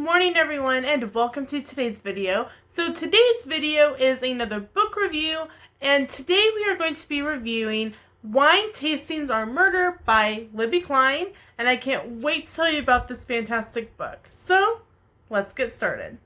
morning everyone, and welcome to today's video. So today's video is another book review, and today we are going to be reviewing Wine Tastings Are Murder by Libby Klein, and I can't wait to tell you about this fantastic book. So let's get started.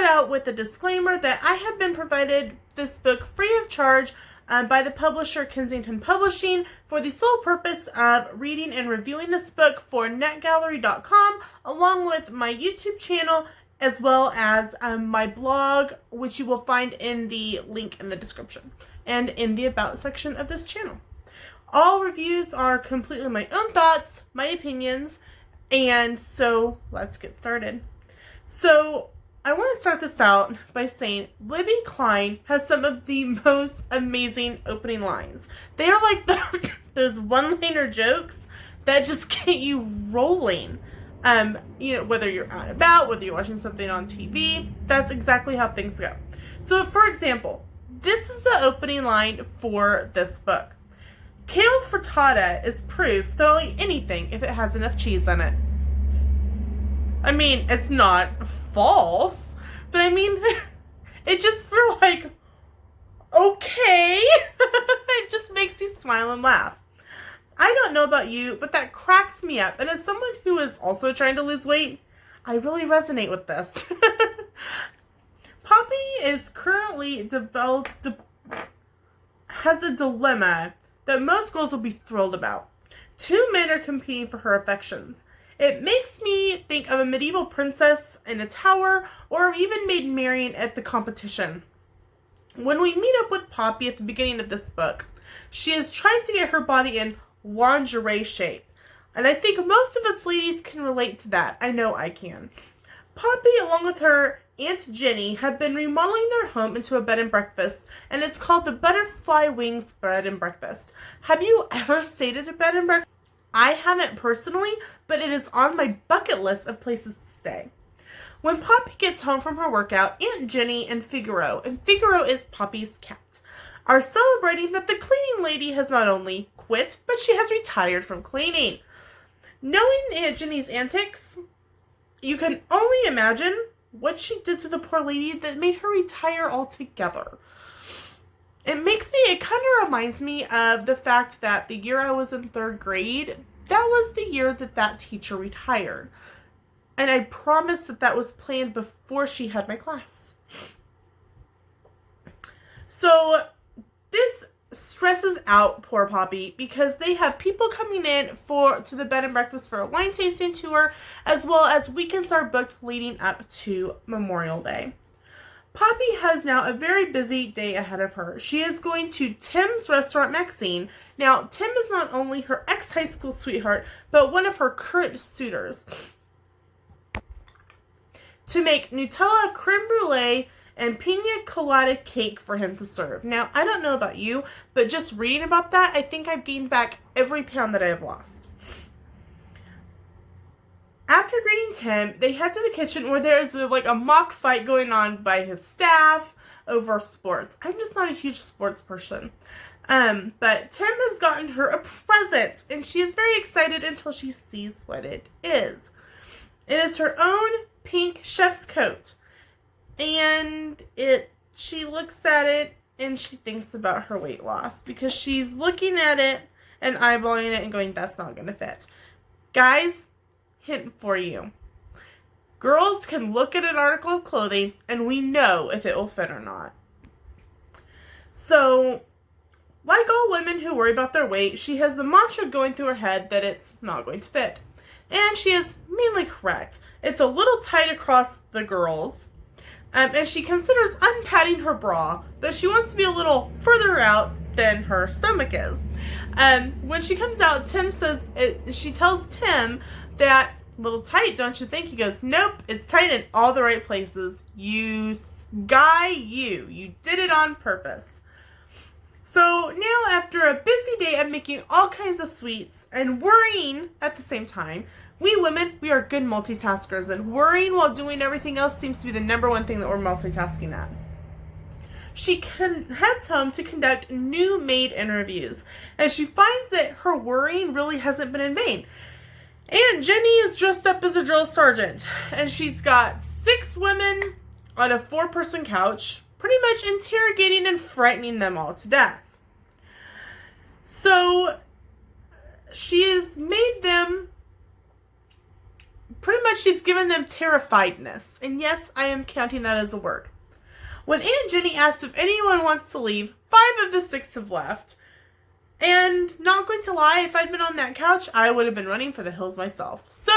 Out with a disclaimer that I have been provided this book free of charge by the publisher Kensington Publishing for the sole purpose of reading and reviewing this book for netgallery.com, along with my YouTube channel as well as my blog, which you will find in the link in the description and in the about section of this channel. All reviews are completely my own thoughts, my opinions, and so let's get started. So I want to start this out by saying Libby Klein has some of the most amazing opening lines. They are like those one-liner jokes that just get you rolling. Whether you're out and about, whether you're watching something on TV, that's exactly how things go. So, for example, this is the opening line for this book. Kale frittata is proof that I'll eat anything if it has enough cheese in it. I mean, it's not false, but I mean, it just feels like, okay. It just makes you smile and laugh. I don't know about you, but that cracks me up. And as someone who is also trying to lose weight, I really resonate with this. Poppy is currently has a dilemma that most girls will be thrilled about. Two men are competing for her affections. It makes me think of a medieval princess in a tower, or even Maid Marian at the competition. When we meet up with Poppy at the beginning of this book, she is trying to get her body in lingerie shape. And I think most of us ladies can relate to that. I know I can. Poppy, along with her Aunt Jenny, have been remodeling their home into a bed and breakfast, and it's called the Butterfly Wings Bed and Breakfast. Have you ever stayed at a bed and breakfast? I haven't personally, but it is on my bucket list of places to stay. When Poppy gets home from her workout, Aunt Jenny and Figaro is Poppy's cat, are celebrating that the cleaning lady has not only quit, but she has retired from cleaning. Knowing Aunt Jenny's antics, you can only imagine what she did to the poor lady that made her retire altogether. It kind of reminds me of the fact that the year I was in 3rd grade, that was the year that teacher retired. And I promise that was planned before she had my class. So this stresses out poor Poppy because they have people coming in to the bed and breakfast for a wine tasting tour, as well as weekends are booked leading up to Memorial Day. Poppy has now a very busy day ahead of her. She is going to Tim's restaurant, Maxine. Now, Tim is not only her ex-high school sweetheart, but one of her current suitors, to make Nutella creme brulee and pina colada cake for him to serve. Now, I don't know about you, but just reading about that, I think I've gained back every pound that I have lost. After greeting Tim, they head to the kitchen where there is a mock fight going on by his staff over sports. I'm just not a huge sports person. But Tim has gotten her a present, and she is very excited until she sees what it is. It is her own pink chef's coat. And she looks at it and she thinks about her weight loss because she's looking at it and eyeballing it and going, that's not going to fit. Guys, hint for you. Girls can look at an article of clothing and we know if it will fit or not. So, like all women who worry about their weight, she has the mantra going through her head that it's not going to fit. And she is mainly correct. It's a little tight across the girls. And she considers unpadding her bra, but she wants to be a little further out than her stomach is. When she comes out, she tells Tim that, little tight, don't you think? He goes, nope, it's tight in all the right places. You did it on purpose. So now, after a busy day of making all kinds of sweets and worrying at the same time, we women, we are good multitaskers, and worrying while doing everything else seems to be the number one thing that we're multitasking at. she heads home to conduct new maid interviews, and she finds that her worrying really hasn't been in vain. Aunt Jenny is dressed up as a drill sergeant, and she's got 6 women on a 4-person couch, pretty much interrogating and frightening them all to death. So she has made them, pretty much she's given them terrifiedness. And yes, I am counting that as a word. When Aunt Jenny asks if anyone wants to leave, 5 of the 6 have left. And not going to lie, if I'd been on that couch, I would have been running for the hills myself. So,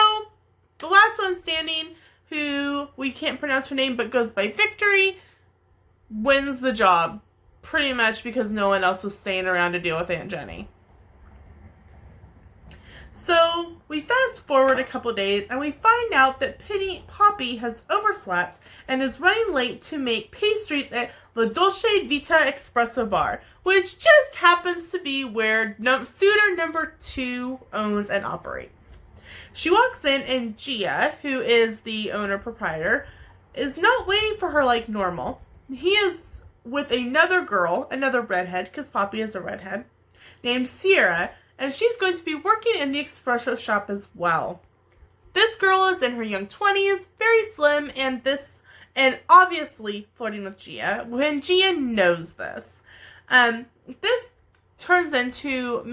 the last one standing, who we can't pronounce her name but goes by Victory, wins the job. Pretty much because no one else was staying around to deal with Aunt Jenny. So, we fast forward a couple days and we find out that Poppy has overslept and is running late to make pastries at La Dolce Vita Espresso Bar, which just happens to be where suitor number 2 owns and operates. She walks in and Gia, who is the owner-proprietor, is not waiting for her like normal. He is with another girl, another redhead, because Poppy is a redhead, named Sierra, and she's going to be working in the espresso shop as well. This girl is in her young 20s, very slim, and obviously flirting with Gia, when Gia knows this. This turns into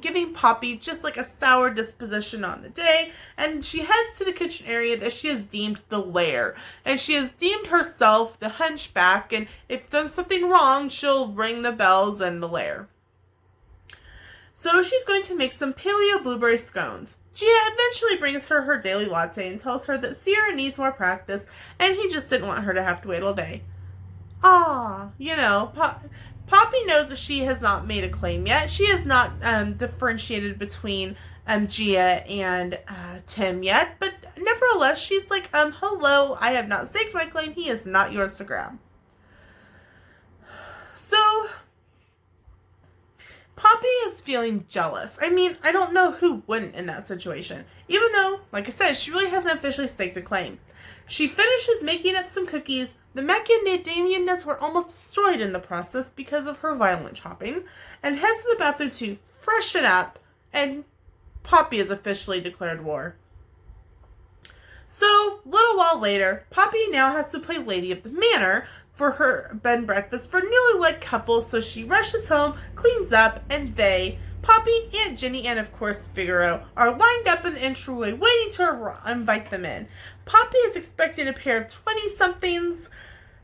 giving Poppy just like a sour disposition on the day, and she heads to the kitchen area that she has deemed the lair, and she has deemed herself the hunchback, and if there's something wrong, she'll ring the bells in the lair. So she's going to make some paleo blueberry scones. Gia eventually brings her her daily latte and tells her that Sierra needs more practice, and he just didn't want her to have to wait all day. Poppy knows that she has not made a claim yet. She has not differentiated between Gia and Tim yet, but nevertheless, she's like, hello, I have not staked my claim. He is not yours to grab. So, Poppy is feeling jealous. I mean, I don't know who wouldn't in that situation. Even though, like I said, she really hasn't officially staked a claim. She finishes making up some cookies. The macadamia nuts were almost destroyed in the process because of her violent chopping, and heads to the bathroom to freshen up, and Poppy is officially declared war. So, a little while later, Poppy now has to play Lady of the Manor for her bed and breakfast for newlywed couples, so she rushes home, cleans up, and Poppy, Aunt Jenny, and of course Figaro, are lined up in the entryway waiting to invite them in. Poppy is expecting a pair of 20-somethings,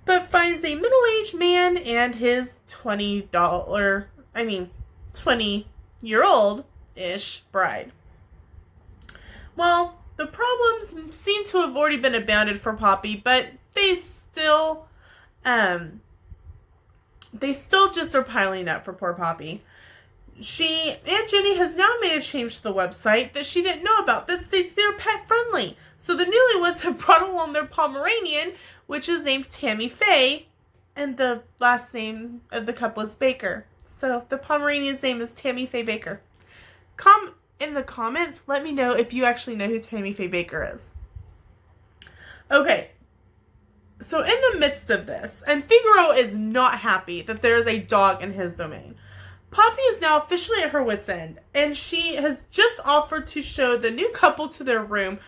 but finds a middle-aged man and his 20-year-old-ish bride. Well, the problems seem to have already been abounded for Poppy, but they still just are piling up for poor Poppy. Aunt Jenny has now made a change to the website that she didn't know about that states they're pet friendly. So the newlyweds have brought along their Pomeranian, which is named Tammy Faye, and the last name of the couple is Baker. So the Pomeranian's name is Tammy Faye Baker. In the comments, let me know if you actually know who Tammy Faye Baker is. Okay. So in the midst of this, and Figaro is not happy that there is a dog in his domain, Poppy is now officially at her wit's end, and she has just offered to show the new couple to their room,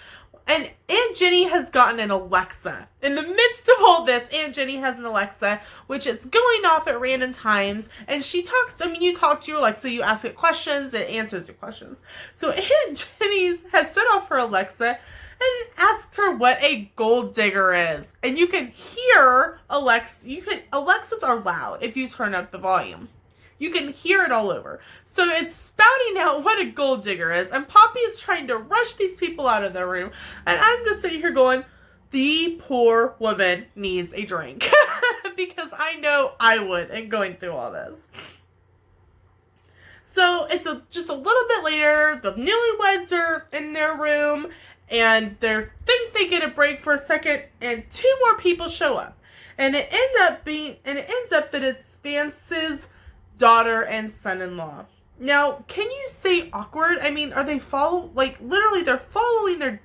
and Aunt Jenny has gotten an Alexa. In the midst of all this, Aunt Jenny has an Alexa, which is going off at random times, and she talks, you talk to your Alexa, you ask it questions, it answers your questions. So Aunt Jenny has set off her Alexa, and asked her what a gold digger is. And you can hear Alexas are loud if you turn up the volume. You can hear it all over. So it's spouting out what a gold digger is. And Poppy is trying to rush these people out of their room. And I'm just sitting here going, the poor woman needs a drink. Because I know I would in going through all this. So it's just a little bit later. The newlyweds are in their room. And they think they get a break for a second. And 2 more people show up. And it ends up that it's Vance's daughter and son-in-law. Now, can you say awkward? I mean, are they literally they're following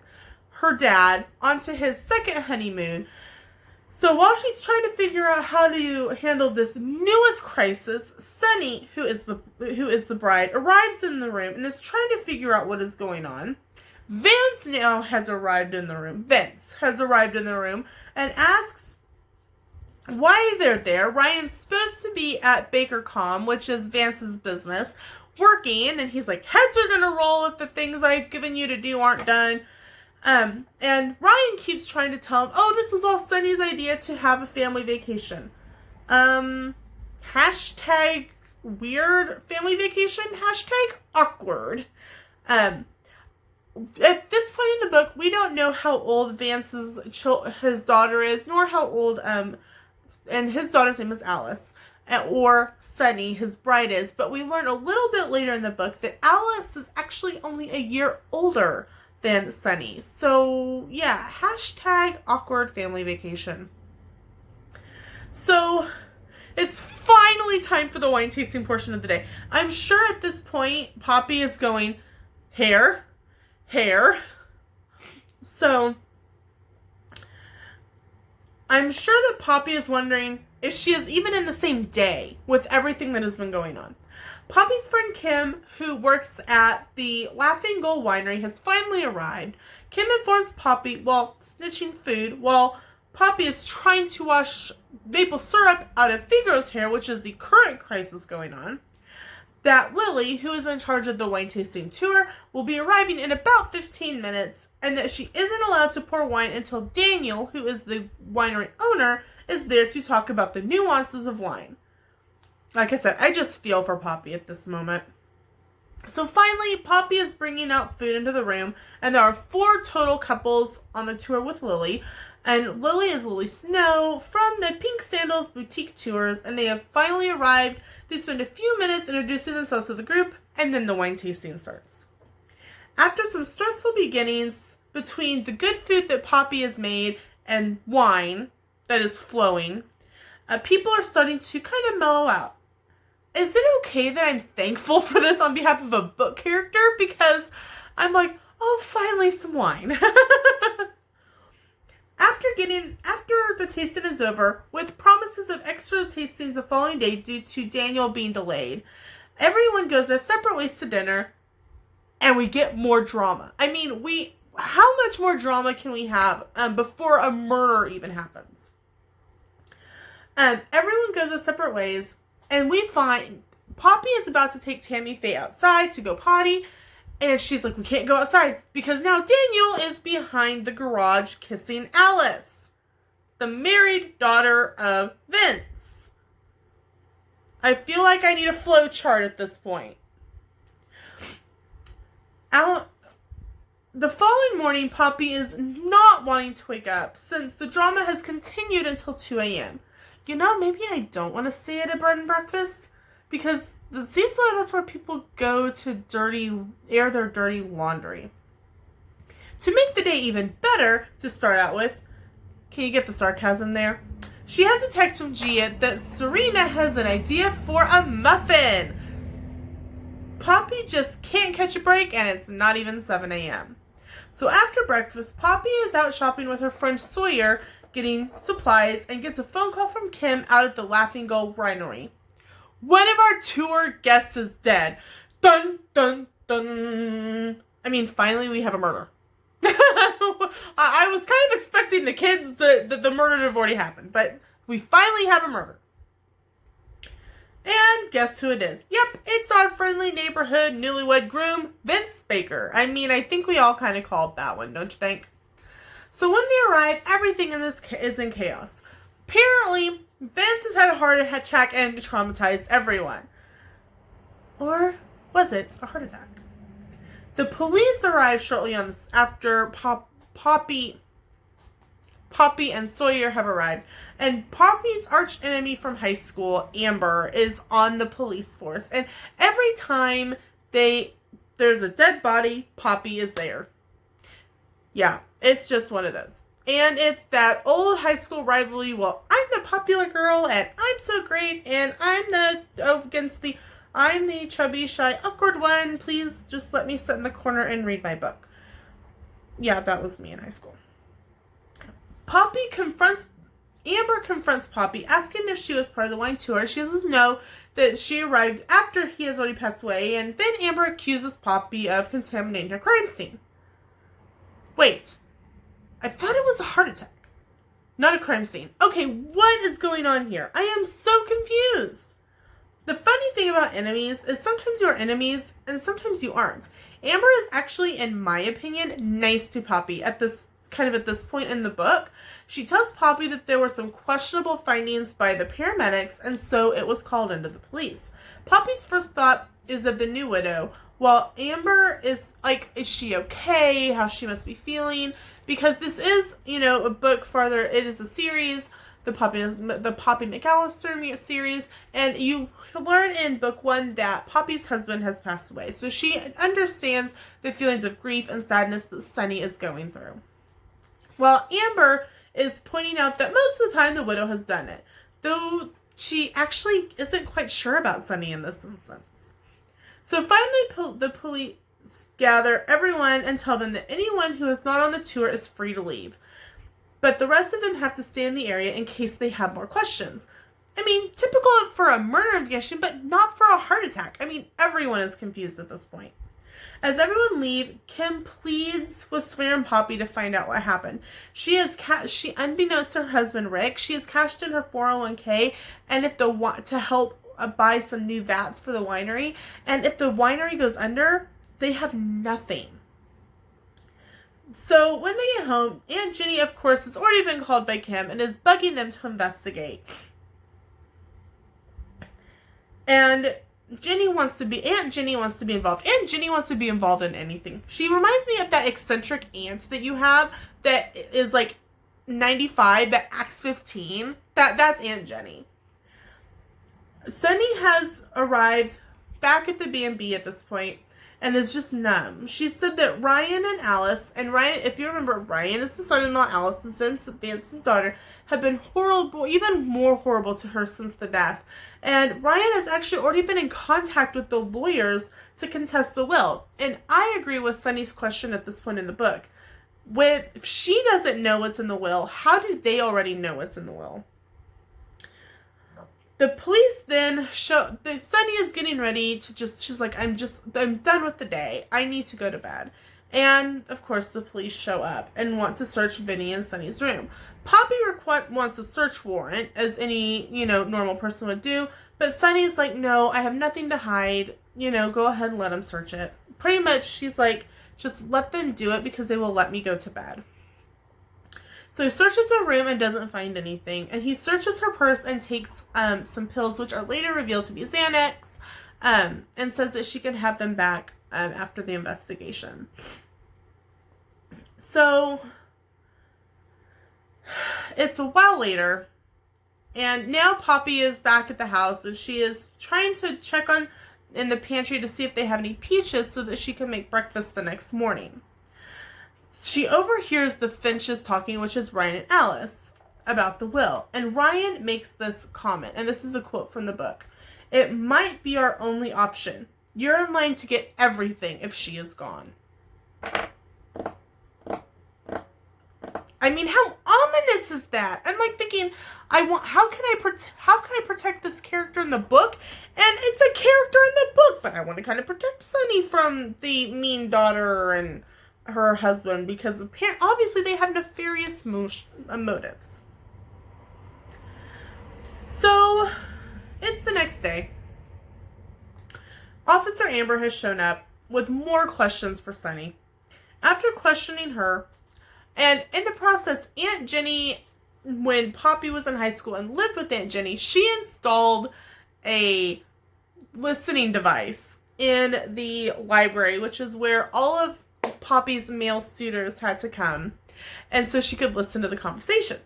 her dad onto his second honeymoon. So while she's trying to figure out how to handle this newest crisis, Sunny, who is the bride, arrives in the room and is trying to figure out what is going on. Vince has arrived in the room and asks why they're there. Ryan's supposed to be at BakerCom, which is Vance's business, working, and he's like, heads are gonna roll if the things I've given you to do aren't done. And Ryan keeps trying to tell him, oh, this was all Sunny's idea to have a family vacation. Hashtag weird family vacation, hashtag awkward. At this point in the book, we don't know how old his daughter is, nor how old, and his daughter's name is Alice, or Sunny, his bride, is, but we learn a little bit later in the book that Alice is actually only a year older than Sunny. So, yeah, hashtag awkward family vacation. So, it's finally time for the wine tasting portion of the day. I'm sure at this point, Poppy is going, hair. So, I'm sure that Poppy is wondering if she is even in the same day with everything that has been going on. Poppy's friend Kim, who works at the Laughing Gull Winery, has finally arrived. Kim informs Poppy, while snitching food, while Poppy is trying to wash maple syrup out of Figaro's hair, which is the current crisis going on, that Lily, who is in charge of the wine tasting tour, will be arriving in about 15 minutes, and that she isn't allowed to pour wine until Daniel, who is the winery owner, is there to talk about the nuances of wine. Like I said, I just feel for Poppy at this moment. So finally, Poppy is bringing out food into the room, and there are 4 total couples on the tour with Lily. And Lily is Lily Snow from the Pink Sandals Boutique Tours, and they have finally arrived. They spend a few minutes introducing themselves to the group, and then the wine tasting starts. After some stressful beginnings between the good food that Poppy has made and wine that is flowing, people are starting to kind of mellow out. Is it okay that I'm thankful for this on behalf of a book character? Because I'm like, oh, finally some wine. After the tasting is over, with promises of extra tastings the following day due to Daniel being delayed, everyone goes their separate ways to dinner, and we get more drama. I mean, how much more drama can we have before a murder even happens? Everyone goes their separate ways, and we find Poppy is about to take Tammy Faye outside to go potty, and she's like, we can't go outside because now Daniel is behind the garage kissing Alice, the married daughter of Vince. I feel like I need a flow chart at this point. The following morning, Poppy is not wanting to wake up since the drama has continued until 2 a.m. You know, maybe I don't want to stay at a bed and breakfast because it seems like that's where people go to air their dirty laundry. To make the day even better, to start out with, can you get the sarcasm there? She has a text from Gia that Serena has an idea for a muffin. Poppy just can't catch a break, and it's not even 7 a.m. So after breakfast, Poppy is out shopping with her friend Sawyer, getting supplies, and gets a phone call from Kim out at the Laughing Gull Winery. One of our tour guests is dead. Dun, dun, dun. I mean, finally we have a murder. I was kind of expecting the kids that the murder to have already happened, but we finally have a murder. And guess who it is? Yep, it's our friendly neighborhood newlywed groom, Vince Baker. I mean, I think we all kind of called that one, don't you think? So when they arrive, everything in this is in chaos. Apparently, Vince has had a heart attack and traumatized everyone. Or was it a heart attack? The police arrive shortly after Poppy and Sawyer have arrived. And Poppy's arch enemy from high school, Amber, is on the police force. And every time there's a dead body, Poppy is there. Yeah, it's just one of those. And it's that old high school rivalry. Well, I'm the popular girl, and I'm so great, and I'm the chubby, shy, awkward one. Please just let me sit in the corner and read my book. Yeah, that was me in high school. Poppy confronts Amber confronts Poppy, asking if she was part of the wine tour. She says no, that she arrived after he has already passed away, and then Amber accuses Poppy of contaminating her crime scene. Wait, I thought it was a heart attack, not a crime scene. Okay, what is going on here? I am so confused. The funny thing about enemies is sometimes you are enemies and sometimes you aren't. Amber is actually, in my opinion, nice to Poppy at this point in the book. She tells Poppy that there were some questionable findings by the paramedics, and so it was called into the police. Poppy's first thought is of the new widow, while Amber is like, is she okay? How she must be feeling? Because this is, a book farther. It is a series, the Poppy McAllister series, and you learn in book 1 that Poppy's husband has passed away. So she understands the feelings of grief and sadness that Sunny is going through. While Amber is pointing out that most of the time the widow has done it, though she actually isn't quite sure about Sunny in this instance. So finally the police gather everyone and tell them that anyone who is not on the tour is free to leave. But the rest of them have to stay in the area in case they have more questions. I mean, typical for a murder investigation, but not for a heart attack. I mean, everyone is confused at this point. As everyone leaves, Kim pleads with Sawyer and Poppy to find out what happened. She unbeknownst to her husband Rick, she has cashed in her 401k and to help buy some new vats for the winery. And if the winery goes under, they have nothing. So when they get home, Aunt Ginny, of course, has already been called by Kim and is bugging them to investigate. And Aunt Ginny wants to be involved. Aunt Ginny wants to be involved in anything. She reminds me of that eccentric aunt that you have that is like 95, that acts 15. That's Aunt Jenny. Sunny has arrived back at the B&B at this point and is just numb. She said that Ryan and Alice, and Ryan, if you remember, Ryan is the son-in-law, Alice is Vance's daughter, have been horrible, even more horrible to her since the death. And Ryan has actually already been in contact with the lawyers to contest the will. And I agree with Sunny's question at this point in the book. If she doesn't know what's in the will, how do they already know what's in the will? The police then Sunny is getting ready to she's like, I'm done with the day. I need to go to bed. And, of course, the police show up and want to search Vinny and Sunny's room. Poppy wants a search warrant, as any, normal person would do. But Sunny's like, no, I have nothing to hide. Go ahead and let them search it. Pretty much, she's like, just let them do it because they will let me go to bed. So he searches her room and doesn't find anything. And he searches her purse and takes some pills, which are later revealed to be Xanax, and says that she can have them back after the investigation. So it's a while later, and now Poppy is back at the house, and she is trying to check in the pantry to see if they have any peaches so that she can make breakfast the next morning. She overhears the Finches talking, which is Ryan and Alice, about the will. And Ryan makes this comment, and this is a quote from the book. It might be our only option. You're in line to get everything if she is gone. I mean, how ominous is that? I'm like thinking, how can I protect this character in the book? And it's a character in the book, but I want to kind of protect Sunny from the mean daughter and her husband, because obviously they have nefarious motives. So it's the next day. Officer Amber has shown up with more questions for Sunny. After questioning her, and in the process, Aunt Jenny, when Poppy was in high school and lived with Aunt Jenny, she installed a listening device in the library, which is where all of Poppy's male suitors had to come, and so she could listen to the conversation.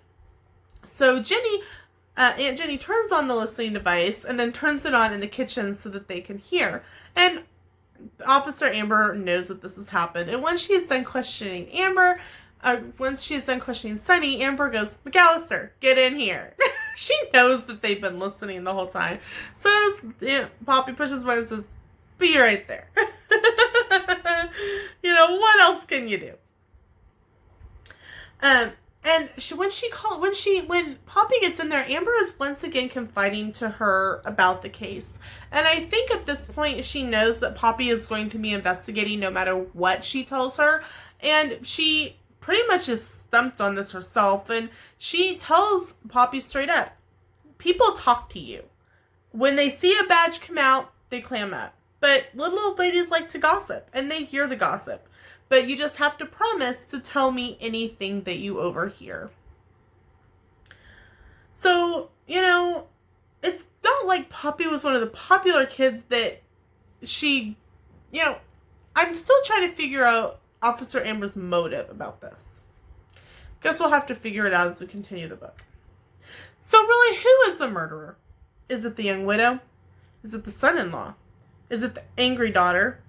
So Aunt Jenny turns on the listening device and then turns it on in the kitchen so that they can hear. And Officer Amber knows that this has happened. And when she is done questioning Sunny, Amber goes, McAllister, get in here. She knows that they've been listening the whole time. So Poppy pushes one and says, be right there. What else can you do? And And when Poppy gets in there, Amber is once again confiding to her about the case. And I think at this point she knows that Poppy is going to be investigating no matter what she tells her. And she pretty much is stumped on this herself. And she tells Poppy straight up, people talk to you. When they see a badge come out, they clam up. But little old ladies like to gossip, and they hear the gossip. But you just have to promise to tell me anything that you overhear. So, it's not like Poppy was one of the popular kids that she, I'm still trying to figure out Officer Amber's motive about this. Guess we'll have to figure it out as we continue the book. So really, who is the murderer? Is it the young widow? Is it the son-in-law? Is it the angry daughter?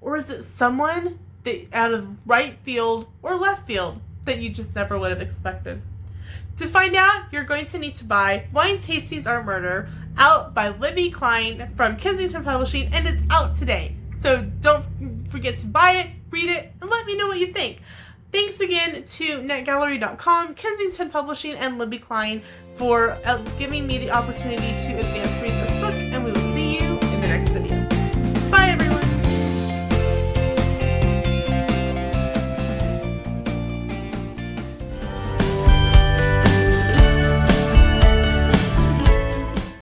Or is it someone that out of right field or left field that you just never would have expected? To find out, you're going to need to buy Wine Tastings Are Murder, out by Libby Klein from Kensington Publishing, and it's out today. So don't forget to buy it, read it, and let me know what you think. Thanks again to netgallery.com, Kensington Publishing, and Libby Klein for giving me the opportunity to advance read this book, and we will see you in the next video. Bye, everyone!